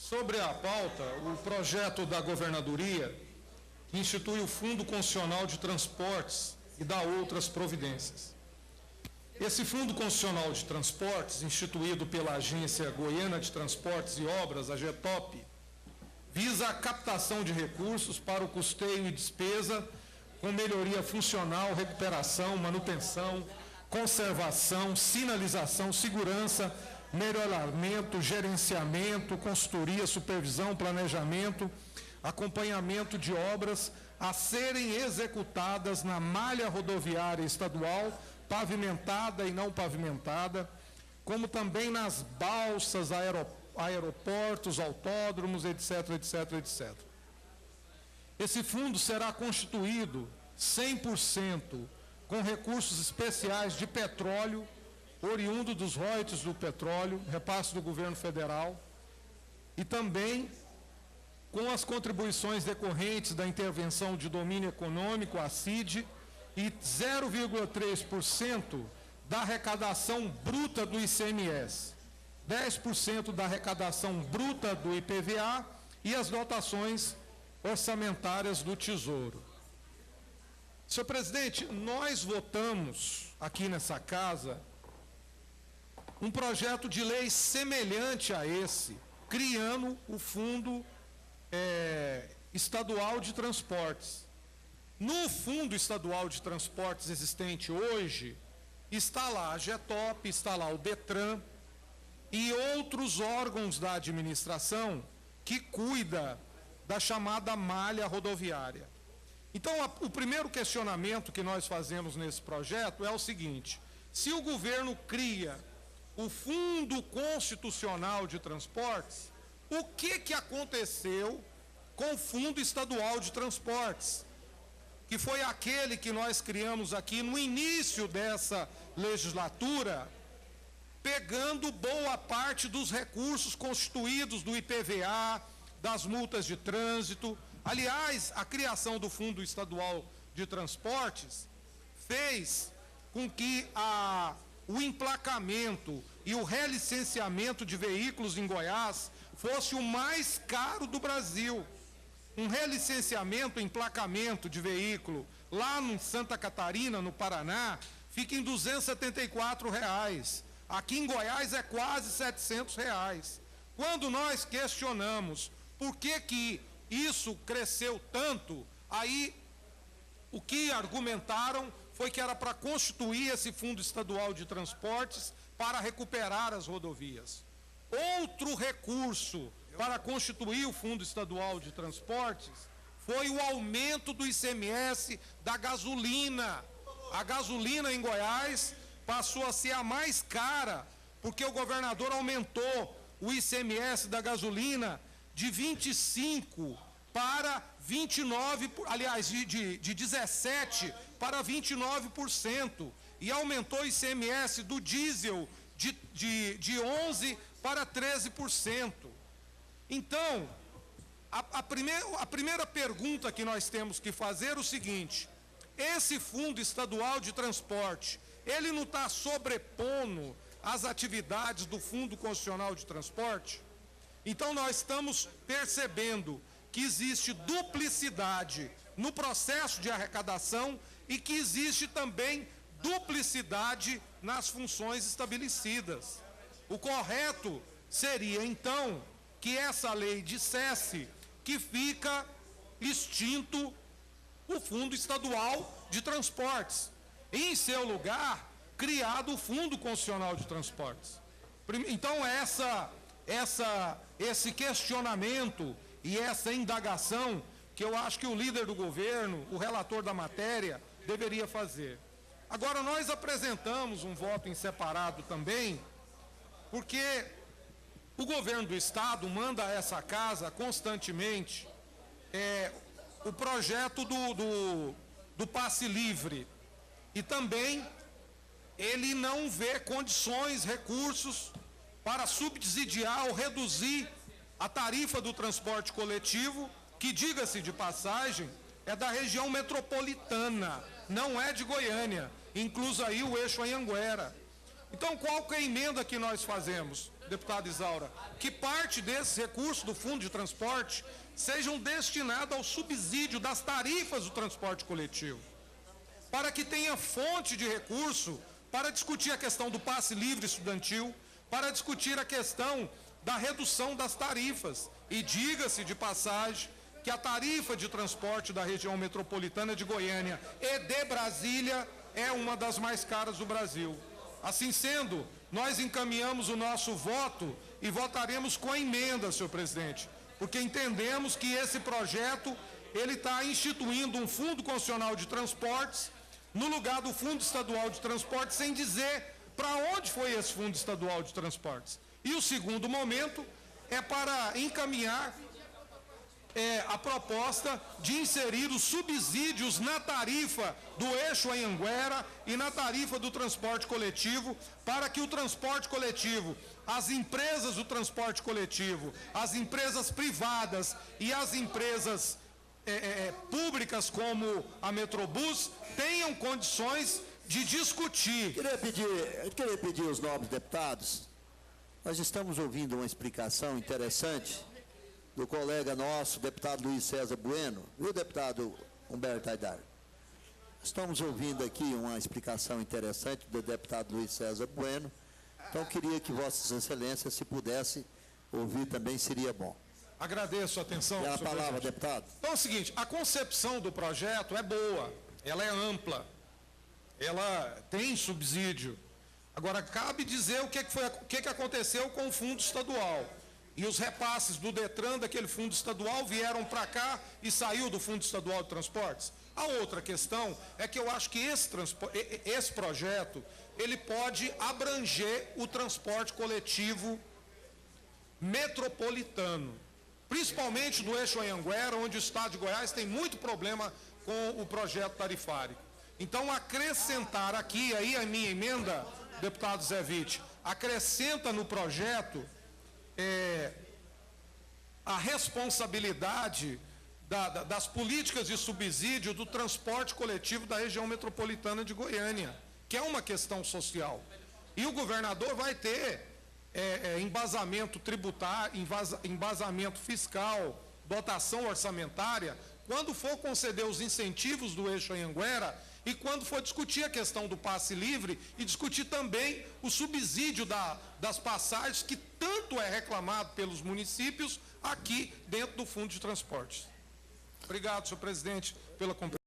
Sobre a pauta, o projeto da Governadoria institui o Fundo Constitucional de Transportes e dá outras providências. Esse Fundo Constitucional de Transportes, instituído pela Agência Goiana de Transportes e Obras, a GETOP, visa a captação de recursos para o custeio e despesa com melhoria funcional, recuperação, manutenção, conservação, sinalização, segurança, melhoramento, gerenciamento, consultoria, supervisão, planejamento, acompanhamento de obras a serem executadas na malha rodoviária estadual, pavimentada e não pavimentada, como também nas balsas, aeroportos, autódromos, etc, etc, etc. Esse fundo será constituído 100% com recursos especiais de petróleo, oriundo dos royalties do petróleo, repasse do governo federal, e também com as contribuições decorrentes da intervenção de domínio econômico, a CID, e 0,3% da arrecadação bruta do ICMS, 10% da arrecadação bruta do IPVA e as dotações orçamentárias do Tesouro. Senhor presidente, nós votamos aqui nessa casa um projeto de lei semelhante a esse, criando o Fundo Estadual de Transportes. No Fundo Estadual de Transportes existente hoje, está lá a GETOP, está lá o DETRAN e outros órgãos da administração que cuida da chamada malha rodoviária. Então, o primeiro questionamento que nós fazemos nesse projeto é o seguinte: se o governo cria o Fundo Constitucional de Transportes, o que aconteceu com o Fundo Estadual de Transportes, que foi aquele que nós criamos aqui no início dessa legislatura, pegando boa parte dos recursos constituídos do IPVA, das multas de trânsito. Aliás, a criação do Fundo Estadual de Transportes fez com que o emplacamento e o relicenciamento de veículos em Goiás fosse o mais caro do Brasil. Um relicenciamento, emplacamento de veículo lá em Santa Catarina, no Paraná, fica em R$ 274. Aqui em Goiás é quase R$ 700. Quando nós questionamos por que isso cresceu tanto, aí o que argumentaram foi que era para constituir esse Fundo Estadual de Transportes para recuperar as rodovias. Outro recurso para constituir o Fundo Estadual de Transportes foi o aumento do ICMS da gasolina. A gasolina em Goiás passou a ser a mais cara, porque o governador aumentou o ICMS da gasolina de 25% para 29%, aliás, de 17% para 29%, e aumentou o ICMS do diesel de 11% para 13%. Então, a primeira pergunta que nós temos que fazer é o seguinte: esse Fundo Estadual de Transporte, ele não está sobrepondo as atividades do Fundo Constitucional de Transporte? Então, nós estamos percebendo que existe duplicidade no processo de arrecadação e que existe também duplicidade nas funções estabelecidas. O correto seria, então, que essa lei dissesse que fica extinto o Fundo Estadual de Transportes, e, em seu lugar, criado o Fundo Constitucional de Transportes. Então, esse questionamento e essa indagação que eu acho que o líder do governo, o relator da matéria, deveria fazer. Agora, nós apresentamos um voto em separado também, porque o governo do Estado manda a essa casa constantemente o projeto do passe livre, e também ele não vê condições, recursos para subsidiar ou reduzir a tarifa do transporte coletivo, que, diga-se de passagem, é da região metropolitana, não é de Goiânia, incluso aí o eixo Anhanguera. Então, qual que é a emenda que nós fazemos? deputada Isaura, que parte desses recursos do Fundo de Transporte sejam destinados ao subsídio das tarifas do transporte coletivo, para que tenha fonte de recurso para discutir a questão do passe livre estudantil, para discutir a questão da redução das tarifas. E diga-se de passagem que a tarifa de transporte da região metropolitana de Goiânia e de Brasília é uma das mais caras do Brasil. Assim sendo, nós encaminhamos o nosso voto e votaremos com a emenda, senhor presidente, porque entendemos que esse projeto ele está instituindo um Fundo Constitucional de Transportes no lugar do Fundo Estadual de Transportes, sem dizer para onde foi esse Fundo Estadual de Transportes. E o segundo momento é para encaminhar a proposta de inserir os subsídios na tarifa do eixo Anhanguera e na tarifa do transporte coletivo, para que o transporte coletivo, as empresas do transporte coletivo, as empresas privadas e as empresas públicas como a Metrobus tenham condições de discutir. Queria pedir aos nobres deputados, nós estamos ouvindo uma explicação interessante do colega nosso, deputado Luiz César Bueno, e o deputado Humberto Aidar. Estamos ouvindo aqui uma explicação interessante do deputado Luiz César Bueno, então queria que Vossas Excelências, se pudesse ouvir também, seria bom. Agradeço a atenção. E a palavra, deputado. Então é o seguinte, a concepção do projeto é boa, ela é ampla, ela tem subsídio. Agora, cabe dizer o que aconteceu com o fundo estadual. E os repasses do Detran daquele fundo estadual vieram para cá e saiu do Fundo Estadual de Transportes. A outra questão é que eu acho que esse projeto ele pode abranger o transporte coletivo metropolitano, principalmente do eixo Anhanguera, onde o estado de Goiás tem muito problema com o projeto tarifário. Então, acrescentar aqui, aí a minha emenda, deputado Zé Witt, acrescenta no projeto a responsabilidade das políticas de subsídio do transporte coletivo da região metropolitana de Goiânia, que é uma questão social. E o governador vai ter embasamento tributário, embasamento fiscal, dotação orçamentária, quando for conceder os incentivos do eixo Anhanguera e quando for discutir a questão do passe livre e discutir também o subsídio das passagens que tanto é reclamado pelos municípios aqui dentro do Fundo de Transportes. Obrigado, senhor presidente, pela compreensão.